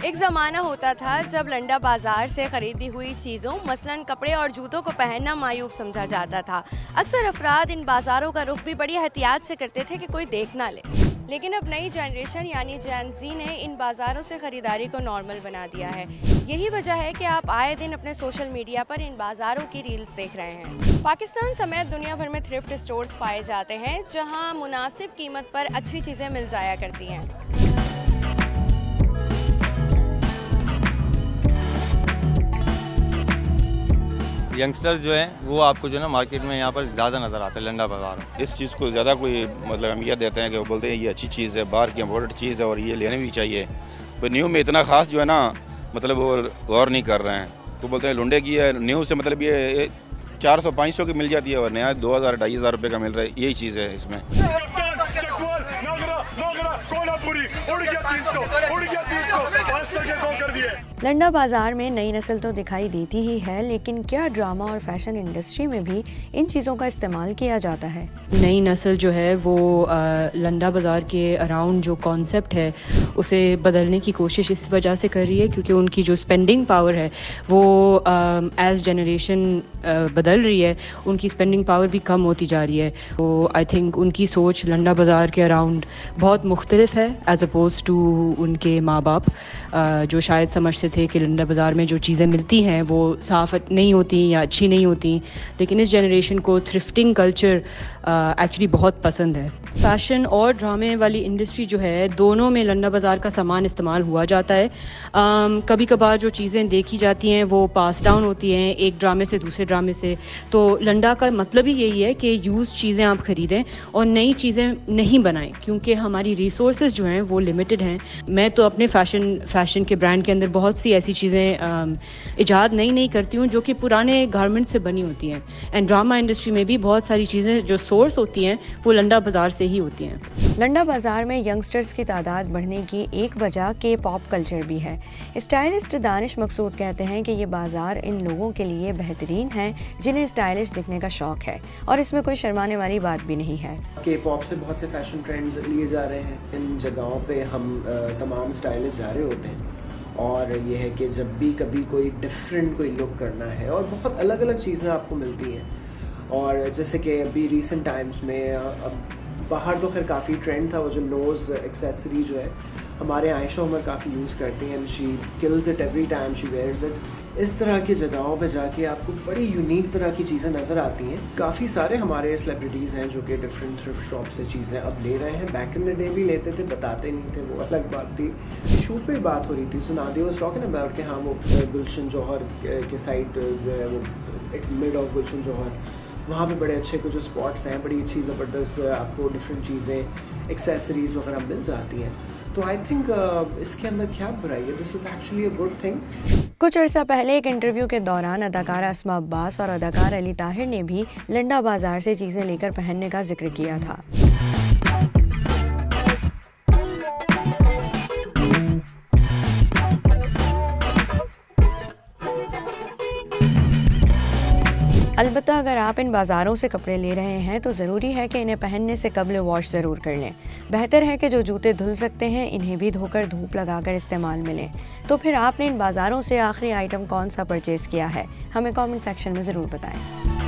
एक ज़माना होता था जब लंडा बाज़ार से ख़रीदी हुई चीज़ों मसलन कपड़े और जूतों को पहनना मायूब समझा जाता था। अक्सर अफराद इन बाज़ारों का रुख भी बड़ी एहतियात से करते थे कि कोई देख ना ले। लेकिन अब नई जनरेशन यानी जेन ज़ी ने इन बाज़ारों से ख़रीदारी को नॉर्मल बना दिया है। यही वजह है कि आप आए दिन अपने सोशल मीडिया पर इन बाज़ारों की रील्स देख रहे हैं। पाकिस्तान समेत दुनिया भर में थ्रिफ्ट स्टोर्स पाए जाते हैं जहाँ मुनासिब कीमत पर अच्छी चीज़ें मिल जाया करती हैं। यंगस्टर जो है वो आपको जो है ना मार्केट में यहाँ पर ज़्यादा नज़र आता है लंडा बाज़ार। इस चीज़ को ज़्यादा कोई मतलब अहमियत देते हैं कि वो बोलते हैं ये अच्छी चीज़ है, बाहर की इम्पोर्टेड चीज़ है और ये लेनी भी चाहिए। पर न्यू में इतना ख़ास जो है ना मतलब वो गौर नहीं कर रहे हैं। तो बोलते हैं लुंडे की है, न्यू से मतलब ये 400-500 की मिल जाती है और नया 2000-2500 रुपये का मिल रहा है। यही चीज़ है इसमें। लंडा बाज़ार में नई नस्ल तो दिखाई देती ही है, लेकिन क्या ड्रामा और फैशन इंडस्ट्री में भी इन चीज़ों का इस्तेमाल किया जाता है? नई नस्ल जो है वो लंडा बाज़ार के अराउंड जो कॉन्सेप्ट है उसे बदलने की कोशिश इस वजह से कर रही है क्योंकि उनकी जो स्पेंडिंग पावर है वो एज जनरेशन बदल रही है, उनकी स्पेंडिंग पावर भी कम होती जा रही है। तो आई थिंक उनकी सोच लंडा बाज़ार के अराउंड बहुत मुख्तलिफ है एज अपोज टू उनके माँ बाप जो शायद समझते थे कि लंडा बाज़ार में जो चीज़ें मिलती हैं वो साफ़ नहीं होती या अच्छी नहीं होती। लेकिन इस जनरेशन को थ्रिफ्टिंग कल्चर एक्चुअली बहुत पसंद है। फैशन और ड्रामे वाली इंडस्ट्री जो है दोनों में लंडा बाज़ार का सामान इस्तेमाल हुआ जाता है। कभी कभार जो चीज़ें देखी जाती हैं वो पास डाउन होती हैं एक ड्रामे से दूसरे ड्रामे से। तो लंडा का मतलब ही यही है कि यूज़ चीज़ें आप ख़रीदें और नई चीज़ें नहीं बनाएं क्योंकि हमारी रिसोर्सेज जो हैं वो लिमिटेड हैं। मैं तो अपने फैशन के ब्रांड के अंदर बहुत सी ऐसी चीज़ें इजाद नई करती हूँ जो कि पुराने गारमेंट से बनी होती हैं। एंड ड्रामा इंडस्ट्री में भी बहुत सारी चीज़ें जो सोर्स होती हैं वो लंडा बाज़ार से ही होती हैं। लंडा बाज़ार में यंगस्टर्स की तादाद बढ़ने की एक वजह के पॉप कल्चर भी है। स्टाइलिस्ट दानिश मकसूद कहते हैं कि ये बाज़ार इन लोगों के लिए बेहतरीन है जिन्हें स्टाइलिश दिखने का शौक़ है और इसमें कोई शर्माने वाली बात भी नहीं है। के पॉप से बहुत से फैशन ट्रेंड्स लिए जा रहे हैं। इन जगहों पे हम तमाम स्टाइलिस्ट जा रहे होते हैं और ये है कि जब भी कभी कोई डिफरेंट कोई लुक करना है और बहुत अलग अलग चीज़ें आपको मिलती हैं। और जैसे कि अभी रिसेंट टाइम्स में अब बाहर तो खैर काफ़ी ट्रेंड था वो जो नोज़ एक्सेसरी जो है हमारे आयशा उमर काफ़ी यूज़ करती हैं। She kills it every time she wears it. इस तरह की जगहों पे जाके आपको बड़ी यूनिक तरह की चीज़ें नज़र आती हैं। काफ़ी सारे हमारे सेलिब्रिटीज़ हैं जो कि डिफरेंट थ्रिफ्ट शॉप से चीज़ें अब ले रहे हैं। बैक इन द डे भी लेते थे, बताते नहीं थे, वो अलग बात थी। शो पे बात हो रही थी, सो नादिया वाज टॉकिंग अबाउट कि हाँ वो गुलशन जौहर के साइड जो है वो इट्स मिड ऑफ गुलशन जौहर, वहाँ पे बड़े अच्छे कुछ स्पॉट्स हैं, बड़ी अच्छी ज़बरदस्त आपको डिफरेंट चीज़ें एक्सेसरीज़ वगैरह मिल जाती हैं। तो आई थिंक इसके अंदर क्या बुराई है, this is actually a good thing. कुछ अर्सा पहले एक इंटरव्यू के दौरान अदाकारा अस्मा अब्बास और अदाकार अली ताहिर ने भी लंडा बाज़ार से चीज़ें लेकर पहनने का जिक्र किया था। अलबत्ता अगर आप इन बाज़ारों से कपड़े ले रहे हैं तो ज़रूरी है कि इन्हें पहनने से कबल वॉश ज़रूर कर लें। बेहतर है कि जो जूते धुल सकते हैं इन्हें भी धोकर धूप लगाकर इस्तेमाल में लें। तो फिर आपने इन बाज़ारों से आखिरी आइटम कौन सा परचेज़ किया है, हमें कमेंट सेक्शन में ज़रूर बताएं।